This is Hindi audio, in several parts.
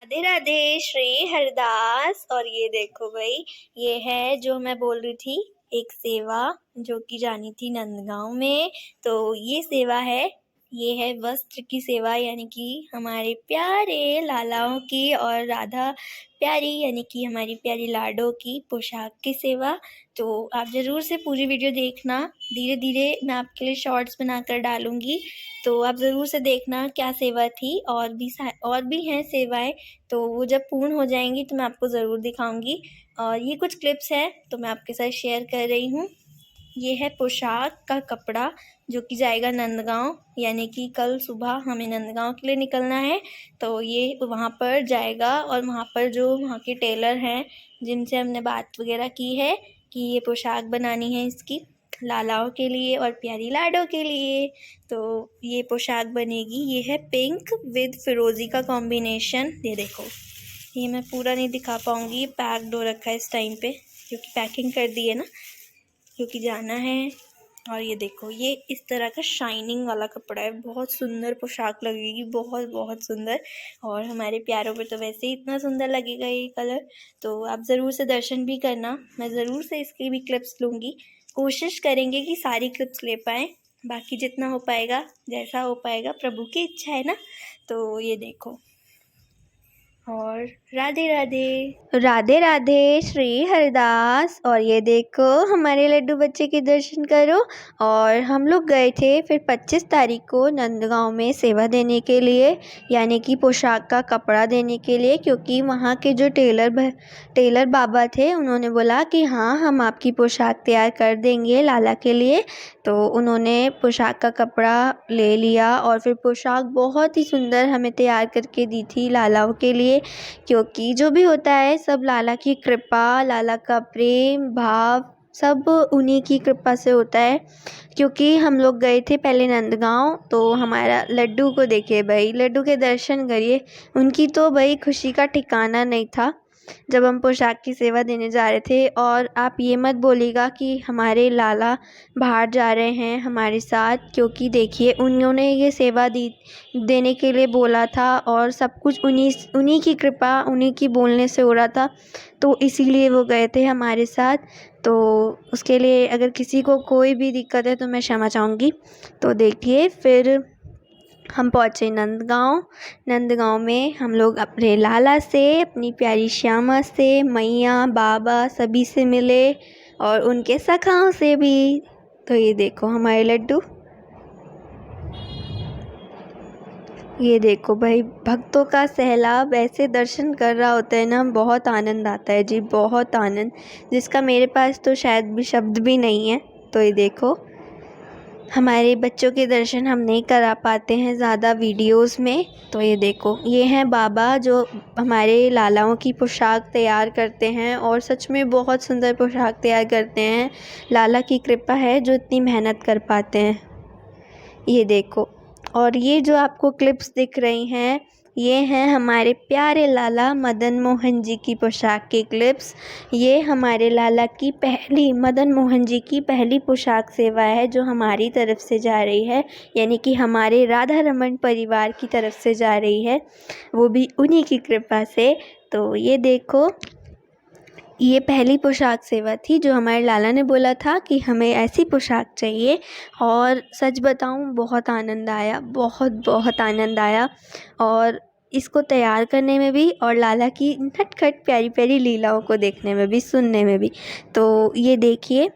राधे राधे श्री हरदास। और ये देखो भाई, ये है जो मैं बोल रही थी, एक सेवा जो की जानी थी नंदगांव में। तो ये सेवा है, ये है वस्त्र की सेवा, यानी कि हमारे प्यारे लालाओं की और राधा प्यारी यानी कि हमारी प्यारी लाडो की पोशाक की सेवा। तो आप ज़रूर से पूरी वीडियो देखना, धीरे धीरे मैं आपके लिए शॉर्ट्स बनाकर डालूँगी, तो आप ज़रूर से देखना क्या सेवा थी। और भी हैं सेवाएं, तो वो जब पूर्ण हो जाएंगी तो मैं आपको ज़रूर दिखाऊंगी। और ये कुछ क्लिप्स हैं तो मैं आपके साथ शेयर कर रही हूँ। ये है पोशाक का कपड़ा जो कि जाएगा नंदगांव, यानी कि कल सुबह हमें नंदगांव के लिए निकलना है। तो ये वहाँ पर जाएगा और वहाँ पर जो वहाँ के टेलर हैं जिनसे हमने बात वगैरह की है कि ये पोशाक बनानी है इसकी लालाओं के लिए और प्यारी लाडो के लिए, तो ये पोशाक बनेगी। ये है पिंक विद फिरोज़ी का कॉम्बिनेशन। ये देखो, ये मैं पूरा नहीं दिखा पाऊँगी, पैक्ड हो रखा है इस टाइम पे क्योंकि पैकिंग कर दी है ना, क्योंकि जाना है। और ये देखो, ये इस तरह का शाइनिंग वाला कपड़ा है, बहुत सुंदर पोशाक लगेगी, बहुत बहुत सुंदर। और हमारे प्यारों पे तो वैसे ही इतना सुंदर लगेगा ये कलर। तो आप ज़रूर से दर्शन भी करना, मैं ज़रूर से इसकी भी क्लिप्स लूँगी, कोशिश करेंगे कि सारी क्लिप्स ले पाएँ, बाकी जितना हो पाएगा, जैसा हो पाएगा, प्रभु की इच्छा है ना। तो ये देखो, और राधे राधे राधे राधे श्री हरदास। और ये देखो, हमारे लड्डू बच्चे के दर्शन करो। और हम लोग गए थे फिर 25 तारीख को नंदगांव में सेवा देने के लिए, यानी कि पोशाक का कपड़ा देने के लिए, क्योंकि वहाँ के जो टेलर बाबा थे उन्होंने बोला कि हाँ, हम आपकी पोशाक तैयार कर देंगे लाला के लिए। तो उन्होंने पोशाक का कपड़ा ले लिया और फिर पोशाक बहुत ही सुंदर हमें तैयार करके दी थी लालाओं के लिए, क्योंकि जो भी होता है सब लाला की कृपा, लाला का प्रेम भाव सब उन्हीं की कृपा से होता है। क्योंकि हम लोग गए थे पहले नंदगांव, तो हमारा लड्डू को देखिए भाई, लड्डू के दर्शन करिए, उनकी तो भाई खुशी का ठिकाना नहीं था जब हम पोशाक की सेवा देने जा रहे थे। और आप ये मत बोलिएगा कि हमारे लाला बाहर जा रहे हैं हमारे साथ, क्योंकि देखिए उन्होंने ये सेवा दी देने के लिए बोला था और सब कुछ उन्हीं की कृपा, उन्हीं की बोलने से हो रहा था, तो इसीलिए वो गए थे हमारे साथ। तो उसके लिए अगर किसी को कोई भी दिक्कत है तो मैं क्षमा चाहूँगी। तो देखिए, फिर हम पहुँचे नंदगांव में हम लोग अपने लाला से, अपनी प्यारी श्यामा से, मैया बाबा सभी से मिले और उनके सखाओं से भी। तो ये देखो हमारे लड्डू, ये देखो भाई, भक्तों का सैलाब ऐसे दर्शन कर रहा होता है ना, बहुत आनंद आता है जी, बहुत आनंद, जिसका मेरे पास तो शायद भी शब्द भी नहीं है। तो ये देखो, हमारे बच्चों के दर्शन हम नहीं करा पाते हैं ज़्यादा वीडियोस में। तो ये देखो, ये हैं बाबा जो हमारे लालाओं की पोशाक तैयार करते हैं और सच में बहुत सुंदर पोशाक तैयार करते हैं। लाला की कृपा है जो इतनी मेहनत कर पाते हैं। ये देखो, और ये जो आपको क्लिप्स दिख रही हैं, ये हैं हमारे प्यारे लाला मदन मोहन जी की पोशाक की क्लिप्स। ये हमारे लाला की मदन मोहन जी की पहली पोशाक सेवा है जो हमारी तरफ से जा रही है, यानी कि हमारे राधा रमन परिवार की तरफ से जा रही है, वो भी उन्हीं की कृपा से। तो ये देखो, ये पहली पोशाक सेवा थी जो हमारे लाला ने बोला था कि हमें ऐसी पोशाक चाहिए। और सच बताऊं, बहुत आनंद आया, बहुत बहुत आनंद आया, और इसको तैयार करने में भी और लाला की नटखट प्यारी प्यारी लीलाओं को देखने में भी, सुनने में भी। तो ये देखिए,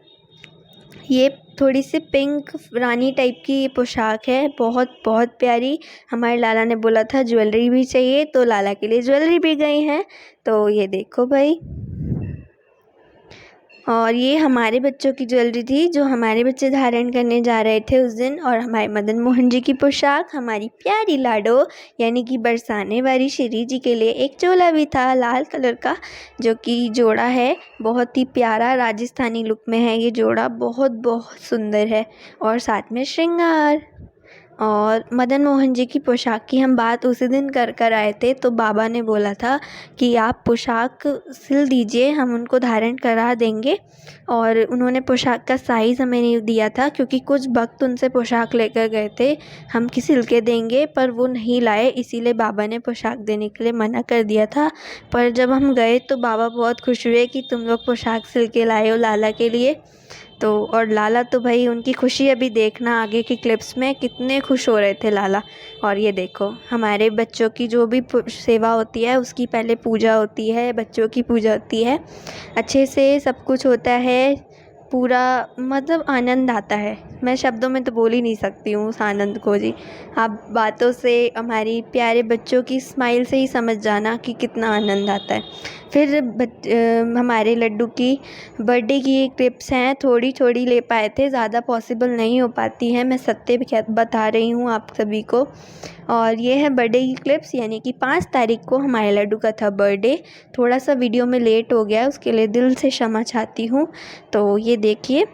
ये थोड़ी सी पिंक रानी टाइप की पोशाक है, बहुत बहुत प्यारी। हमारे लाला ने बोला था ज्वेलरी भी चाहिए, तो लाला के लिए ज्वेलरी भी गई हैं। तो ये देखो भाई, और ये हमारे बच्चों की ज्वेलरी थी जो हमारे बच्चे धारण करने जा रहे थे उस दिन। और हमारे मदन मोहन जी की पोशाक, हमारी प्यारी लाडो यानी कि बरसाने वाली श्री जी के लिए एक चोला भी था लाल कलर का, जो कि जोड़ा है, बहुत ही प्यारा राजस्थानी लुक में है ये जोड़ा, बहुत बहुत सुंदर है। और साथ में श्रृंगार, और मदन मोहन जी की पोशाक की हम बात उसी दिन कर आए थे, तो बाबा ने बोला था कि आप पोशाक सिल दीजिए, हम उनको धारण करा देंगे। और उन्होंने पोशाक का साइज़ हमें नहीं दिया था, क्योंकि कुछ भक्त उनसे पोशाक लेकर गए थे हम कि सिल के देंगे, पर वो नहीं लाए, इसीलिए बाबा ने पोशाक देने के लिए मना कर दिया था। पर जब हम गए तो बाबा बहुत खुश हुए कि तुम लोग पोशाक सिल के लाए हो लाला के लिए। तो और लाला तो भाई उनकी खुशी अभी देखना आगे की क्लिप्स में, कितने खुश हो रहे थे लाला। और ये देखो हमारे बच्चों की जो भी सेवा होती है उसकी पहले पूजा होती है, बच्चों की पूजा होती है, अच्छे से सब कुछ होता है, पूरा मतलब आनंद आता है। मैं शब्दों में तो बोल ही नहीं सकती हूँ उस आनंद को जी। आप बातों से, हमारी प्यारे बच्चों की स्माइल से ही समझ जाना कि कितना आनंद आता है। फिर हमारे लड्डू की बर्थडे की क्लिप्स हैं, थोड़ी थोड़ी ले पाए थे, ज़्यादा पॉसिबल नहीं हो पाती हैं, मैं सत्य बता रही हूँ आप सभी को। और ये है बर्थडे की क्लिप्स, यानी कि 5 तारीख को हमारे लड्डू का था बर्थडे। थोड़ा सा वीडियो में लेट हो गया, उसके लिए दिल से क्षमा चाहती हूँ। तो ये देखिए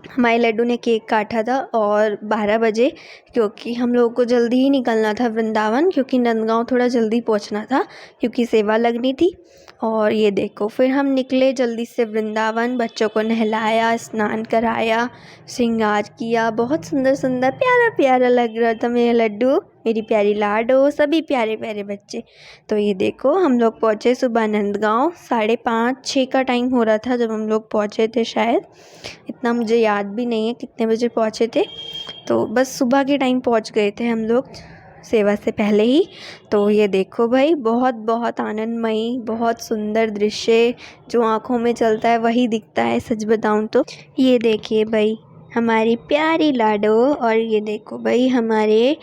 हमारे लड्डू ने केक काटा था और 12 बजे, क्योंकि हम लोगों को जल्दी ही निकलना था वृंदावन, क्योंकि नंदगांव थोड़ा जल्दी पहुंचना था, क्योंकि सेवा लगनी थी। और ये देखो फिर हम निकले जल्दी से वृंदावन, बच्चों को नहलाया, स्नान कराया, श्रृंगार किया, बहुत सुंदर सुंदर प्यारा प्यारा लग रहा था मेरा लड्डू, मेरी प्यारी लाडो, सभी प्यारे प्यारे बच्चे। तो ये देखो हम लोग पहुँचे सुबह नंदगांव, 5:30-6 का टाइम हो रहा था जब हम लोग पहुँचे थे शायद, इतना मुझे याद भी नहीं है कितने बजे पहुँचे थे। तो बस सुबह के टाइम पहुँच गए थे हम लोग सेवा से पहले ही। तो ये देखो भाई बहुत बहुत आनंदमयी, बहुत सुंदर दृश्य, जो आँखों में चलता है वही दिखता है सच बताऊँ तो। ये देखिए भाई हमारी प्यारी लाडो, और ये देखो भाई हमारे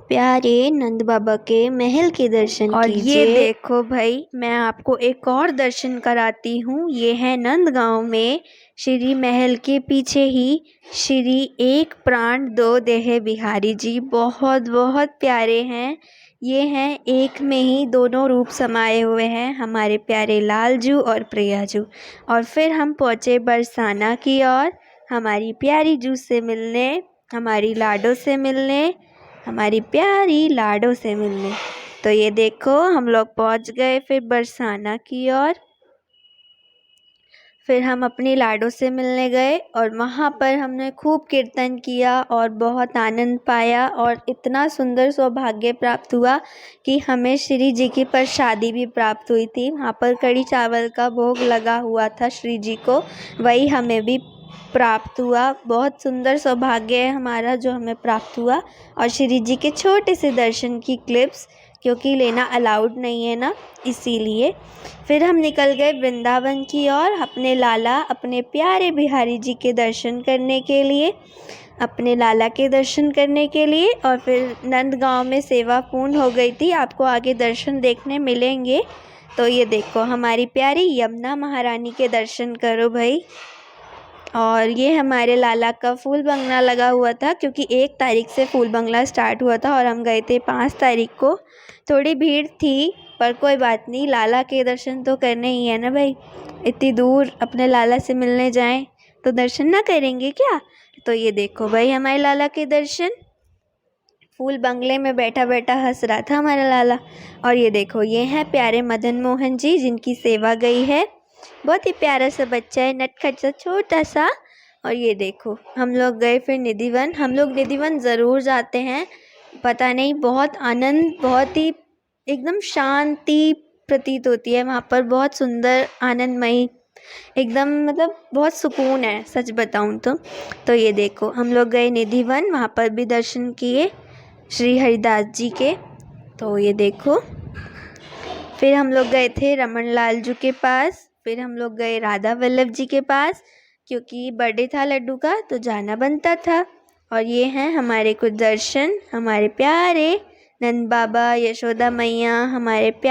प्यारे नंद बाबा के महल के दर्शन कीजिए। और ये देखो भाई मैं आपको एक और दर्शन कराती हूँ, ये है नंदगांव में श्री महल के पीछे ही श्री एक प्राण दो देह बिहारी जी, बहुत बहुत प्यारे हैं। ये हैं एक में ही दोनों रूप समाये हुए हैं, हमारे प्यारे लालजू और प्रियाजू। और फिर हम पहुँचे बरसाना की ओर, हमारी प्यारी जू से मिलने, हमारी लाडो से मिलने, हमारी प्यारी लाडो से मिलने। तो ये देखो हम लोग पहुंच गए फिर बरसाना की ओर। फिर हम अपनी लाडो से मिलने गए और वहाँ पर हमने खूब कीर्तन किया और बहुत आनंद पाया, और इतना सुंदर सौभाग्य प्राप्त हुआ कि हमें श्री जी की प्रसादी भी प्राप्त हुई थी। वहाँ पर कढ़ी चावल का भोग लगा हुआ था श्री जी को, वही हमें भी प्राप्त हुआ। बहुत सुंदर सौभाग्य है हमारा जो हमें प्राप्त हुआ। और श्री जी के छोटे से दर्शन की क्लिप्स, क्योंकि लेना अलाउड नहीं है ना, इसीलिए। फिर हम निकल गए वृंदावन की ओर अपने लाला, अपने प्यारे बिहारी जी के दर्शन करने के लिए, अपने लाला के दर्शन करने के लिए। और फिर नंदगांव में सेवा पूर्ण हो गई थी, आपको आगे दर्शन देखने मिलेंगे। तो ये देखो हमारी प्यारी यमुना महारानी के दर्शन करो भाई। और ये हमारे लाला का फूल बंगला लगा हुआ था, क्योंकि 1 तारीख से फूल बंगला स्टार्ट हुआ था और हम गए थे 5 तारीख को। थोड़ी भीड़ थी पर कोई बात नहीं, लाला के दर्शन तो करने ही है ना भाई, इतनी दूर अपने लाला से मिलने जाएं तो दर्शन ना करेंगे क्या। तो ये देखो भाई हमारे लाला के दर्शन, फूल बंगले में बैठा बैठा हंस रहा था हमारा लाला। और ये देखो ये हैं प्यारे मदन मोहन जी जिनकी सेवा गई है, बहुत ही प्यारा सा बच्चा है, नटखट सा छोटा सा। और ये देखो हम लोग गए फिर निधिवन, हम लोग निधिवन ज़रूर जाते हैं, पता नहीं बहुत आनंद, बहुत ही एकदम शांति प्रतीत होती है वहाँ पर, बहुत सुंदर आनंदमयी, एकदम मतलब बहुत सुकून है सच बताऊँ तो। तो ये देखो हम लोग गए निधिवन, वहाँ पर भी दर्शन किए श्री हरिदास जी के। तो ये देखो फिर हम लोग गए थे रमन लाल जी के पास, फिर हम लोग गए राधा वल्लभ जी के पास, क्योंकि बर्थडे था लड्डू का तो जाना बनता था। और ये हैं हमारे कुछ दर्शन, हमारे प्यारे नंद बाबा, यशोदा मैया, हमारे प्यारे